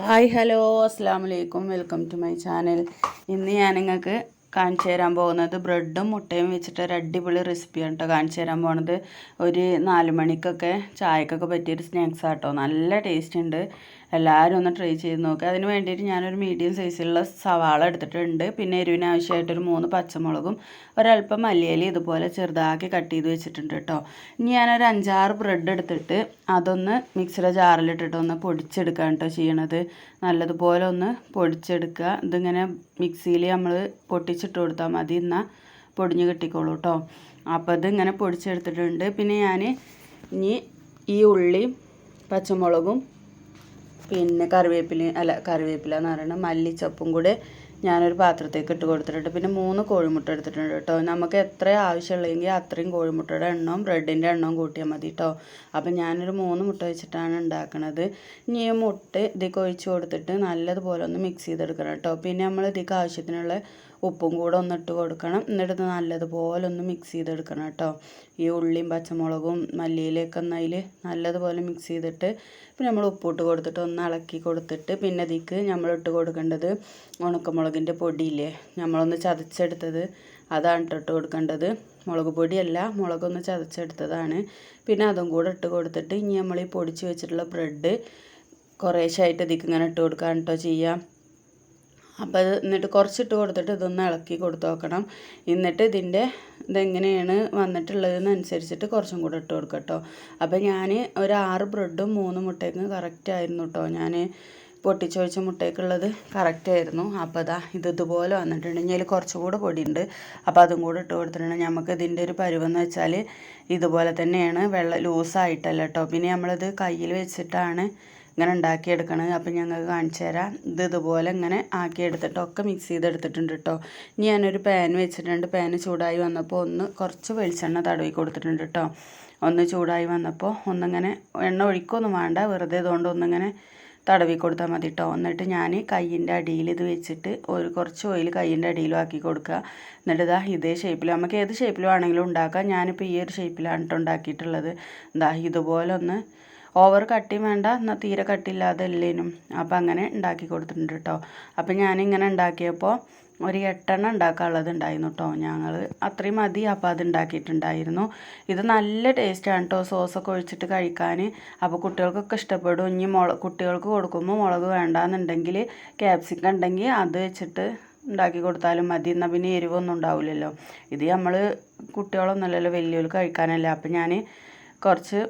Hi hello അസ്സാം വലൈക്കും welcome to my channel. ഇന്ന് ഞാൻ നിങ്ങൾക്ക് കാണിച്ചു തരാൻ പോകുന്നത് ബ്രെഡും മുട്ടയും വെച്ചിട്ട് ഒരു അടിപൊളി റെസിപ്പിയാണ് കേട്ടോ കാണിച്ചു തരാൻ പോകുന്നത്. ഒരു 4 മണിക്കൊക്കെ ചായക്കൊക്കെ പറ്റിയൊരു സ്നാക്സ് ആട്ടോ. നല്ല ടേസ്റ്റ് ഉണ്ട്. എല്ലാവരും ഒന്ന് ട്രൈ ചെയ്ത് നോക്കുക. അതിന് വേണ്ടിയിട്ട് ഞാനൊരു മീഡിയം സൈസിലുള്ള സവാള എടുത്തിട്ടുണ്ട്. പിന്നെ എരിവിന് ആവശ്യമായിട്ടൊരു 3 പച്ചമുളകും ഒരല്പം മല്ലിയില ഇതുപോലെ ചെറുതാക്കി കട്ട് ചെയ്ത് വെച്ചിട്ടുണ്ട് കേട്ടോ. ഇനി ഞാനൊരു 5-6 ബ്രെഡ് എടുത്തിട്ട് അതൊന്ന് മിക്സിയുടെ ജാറിലിട്ടിട്ട് ഒന്ന് പൊടിച്ചെടുക്കാൻ കേട്ടോ ചെയ്യണത്. നല്ലതുപോലെ ഒന്ന് പൊടിച്ചെടുക്കുക. ഇതിങ്ങനെ മിക്സിയിൽ നമ്മൾ പൊട്ടിച്ചിട്ട് കൊടുത്താൽ മതി, എന്നാൽ പൊടിഞ്ഞ് കിട്ടിക്കോളൂ കേട്ടോ. അപ്പോൾ ഇതിങ്ങനെ പൊടിച്ചെടുത്തിട്ടുണ്ട്. പിന്നെ ഞാൻ ഇനി ഈ ഉള്ളിയും പച്ചമുളകും പിന്നെ കറിവേപ്പില എന്ന് പറയുന്നത് മല്ലിച്ചപ്പും കൂടെ ഞാനൊരു പാത്രത്തേക്ക് ഇട്ട് കൊടുത്തിട്ടുണ്ട്. പിന്നെ 3 കോഴിമുട്ട എടുത്തിട്ടുണ്ട് കേട്ടോ. നമുക്ക് എത്ര ആവശ്യമുള്ളെങ്കിൽ അത്രയും കോഴിമുട്ടയുടെ എണ്ണവും ബ്രെഡിൻ്റെ എണ്ണവും കൂട്ടിയാൽ മതി കേട്ടോ. അപ്പം ഞാനൊരു 3 മുട്ട വെച്ചിട്ടാണ് ഉണ്ടാക്കുന്നത്. ഇനി ഈ മുട്ട ഇതിലേക്ക് ഒഴിച്ച് കൊടുത്തിട്ട് നല്ലതുപോലെ ഒന്ന് മിക്സ് ചെയ്തെടുക്കണം കേട്ടോ. പിന്നെ നമ്മൾ ഇതിലേക്ക് ആവശ്യത്തിനുള്ള ഉപ്പും കൂടെ ഒന്ന് ഇട്ട് കൊടുക്കണം. എന്നിട്ട് നല്ലതുപോലെ ഒന്ന് മിക്സ് ചെയ്തെടുക്കണം കേട്ടോ. ഈ ഉള്ളിയും പച്ചമുളകും മല്ലിയിലൊക്കെ ഒന്നതിൽ നല്ലതുപോലെ മിക്സ് ചെയ്തിട്ട് പിന്നെ നമ്മൾ ഉപ്പിട്ട് കൊടുത്തിട്ട് ഒന്ന് ഇളക്കി കൊടുത്തിട്ട് പിന്നെ ഇതിലേക്ക് നമ്മൾ ഇട്ട് കൊടുക്കേണ്ടത് ഉണക്കമുളകിൻ്റെ പൊടിയില്ലേ, നമ്മളൊന്ന് ചതച്ചെടുത്തത് അതാണ് ഇട്ട് കൊടുക്കേണ്ടത്. മുളക് പൊടിയല്ല, മുളകൊന്ന് ചതച്ചെടുത്തതാണ്. പിന്നെ അതും കൂടെ ഇട്ട് കൊടുത്തിട്ട് ഇനി നമ്മൾ ഈ പൊടിച്ച് വെച്ചിട്ടുള്ള ബ്രെഡ് കുറേശ്ശായിട്ട് ഇതിലേക്ക് ഇങ്ങനെ ഇട്ട് കൊടുക്കാൻ കേട്ടോ ചെയ്യാം. അപ്പോൾ അത് എന്നിട്ട് കുറച്ചിട്ട് കൊടുത്തിട്ട് ഇതൊന്ന് ഇളക്കി കൊടുത്ത് നോക്കണം. എന്നിട്ട് ഇതെങ്ങനെയാണ് വന്നിട്ടുള്ളതെന്നനുസരിച്ചിട്ട് കുറച്ചും കൂടെ ഇട്ട് കൊടുക്കുക കേട്ടോ. അപ്പോൾ ഞാൻ ഒരു 6 ബ്രെഡും 3 മുട്ടയ്ക്കും കറക്റ്റ് ആയിരുന്നു കേട്ടോ. ഞാൻ പൊട്ടിച്ചൊഴിച്ച മുട്ടയ്ക്കുള്ളത് കറക്റ്റ് ആയിരുന്നു. അപ്പോൾ ഇതുപോലെ വന്നിട്ടുണ്ട്. ഇനി അതിൽ കുറച്ചും കൂടെ പൊടിയുണ്ട്. അപ്പോൾ അതും കൂടെ ഇട്ട് കൊടുത്തിട്ടുണ്ട്. നമുക്ക് ഇതിൻ്റെ ഒരു പരുവെന്ന് വെച്ചാൽ ഇതുപോലെ തന്നെയാണ്, വെള്ളം ലൂസായിട്ടല്ല കേട്ടോ. പിന്നെ നമ്മളിത് കയ്യിൽ വെച്ചിട്ടാണ് ഇങ്ങനെ ഉണ്ടാക്കിയെടുക്കണത്. അപ്പം ഞങ്ങൾക്ക് കാണിച്ചു തരാം. ഇതുപോലെ ഇങ്ങനെ ആക്കിയെടുത്തിട്ടൊക്കെ മിക്സ് ചെയ്തെടുത്തിട്ടുണ്ട് കേട്ടോ. ഇനി ഞാനൊരു പാൻ വെച്ചിട്ടുണ്ട്. പാന് ചൂടായി വന്നപ്പോൾ കുറച്ച് വെളിച്ചെണ്ണ തടവി കൊടുത്തിട്ടുണ്ട് കേട്ടോ. ഒന്ന് ചൂടായി വന്നപ്പോൾ ഒന്നിങ്ങനെ എണ്ണ ഒഴിക്കൊന്നും വേണ്ട, വെറുതെ ഇതുകൊണ്ട് ഒന്നിങ്ങനെ തടവി കൊടുത്താൽ മതി കേട്ടോ. എന്നിട്ട് ഞാൻ കയ്യിൻ്റെ അടിയിൽ ഇത് വെച്ചിട്ട് കുറച്ച് ഓയിൽ കയ്യിൻ്റെ അടിയിലും ആക്കി കൊടുക്കുക. എന്നിട്ട് ഇതേ ഷേപ്പിൽ നമുക്ക് ഏത് ഷേപ്പിൽ വേണമെങ്കിലും ഉണ്ടാക്കാം. ഞാനിപ്പോൾ ഈ ഒരു ഷേപ്പിലാണ് കേട്ടോ ഉണ്ടാക്കിയിട്ടുള്ളത്. ഇതുപോലെ ഒന്ന് ഓവർ കട്ടിയും വേണ്ട, എന്നാൽ തീരെ കട്ടിയില്ലാതെ എല്ലേനും. അപ്പം അങ്ങനെ ഉണ്ടാക്കി കൊടുത്തിട്ടുണ്ട് കേട്ടോ. അപ്പം ഞാനിങ്ങനെ ഉണ്ടാക്കിയപ്പോൾ ഒരു 8 എണ്ണം ഉണ്ടാക്കാനുള്ളത് ഉണ്ടായിരുന്നു കേട്ടോ. ഞങ്ങൾ അത്രയും മതി. അപ്പോൾ അത് ഉണ്ടാക്കിയിട്ടുണ്ടായിരുന്നു. ഇത് നല്ല ടേസ്റ്റാണ് കേട്ടോ സോസൊക്കെ ഒഴിച്ചിട്ട് കഴിക്കാൻ. അപ്പോൾ കുട്ടികൾക്കൊക്കെ ഇഷ്ടപ്പെടും. ഇനി കുട്ടികൾക്ക് കൊടുക്കുമ്പോൾ മുളക് വേണ്ടാന്നുണ്ടെങ്കിൽ ക്യാപ്സിക്കം ഉണ്ടെങ്കിൽ അത് വെച്ചിട്ട് ഉണ്ടാക്കി കൊടുത്താലും മതി. എന്നാൽ പിന്നെ എരിവൊന്നും ഉണ്ടാവില്ലല്ലോ. ഇത് നമ്മൾ കുട്ടികളൊന്നുമല്ലല്ലോ, വലിയവർക്ക് കഴിക്കാനല്ലേ. അപ്പം ഞാൻ കുറച്ച്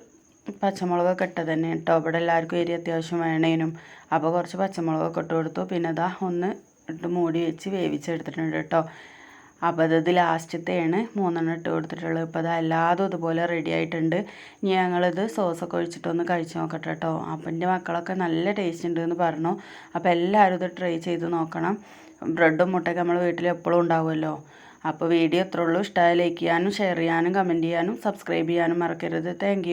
പച്ചമുളകൊക്കെ ഇട്ടത് തന്നെ കേട്ടോ. ഇവിടെ എല്ലാവർക്കും എരി അത്യാവശ്യം വേണേനും. അപ്പോൾ കുറച്ച് പച്ചമുളകൊക്കെ ഇട്ട് കൊടുത്തു. പിന്നെ ഒന്ന് ഇട്ട് മൂടി വെച്ച് വേവിച്ചെടുത്തിട്ടുണ്ട് കേട്ടോ. അപ്പോൾ ഇത് ലാസ്റ്റത്തെയാണ് 3 എണ്ണം ഇട്ട് കൊടുത്തിട്ടുള്ളത്. ഇപ്പോൾ എല്ലാതും ഇതുപോലെ റെഡി ആയിട്ടുണ്ട്. ഇനി ഞങ്ങളിത് സോസൊക്കെ ഒഴിച്ചിട്ടൊന്ന് കഴിച്ച് നോക്കട്ടെ കേട്ടോ. അപ്പം എൻ്റെ മക്കളൊക്കെ നല്ല ടേസ്റ്റ് ഉണ്ട് എന്ന് പറഞ്ഞു. അപ്പോൾ എല്ലാവരും ഇത് ട്രൈ ചെയ്ത് നോക്കണം. ബ്രെഡും മുട്ടയൊക്കെ നമ്മൾ വീട്ടിൽ എപ്പോഴും ഉണ്ടാവുമല്ലോ. അപ്പോൾ വീഡിയോ ഇത്രേ ഉള്ളൂ. ഇഷ്ടമായി ലൈക്ക് ചെയ്യാനും ഷെയർ ചെയ്യാനും കമൻറ്റ് ചെയ്യാനും സബ്സ്ക്രൈബ് ചെയ്യാനും മറക്കരുത്. താങ്ക്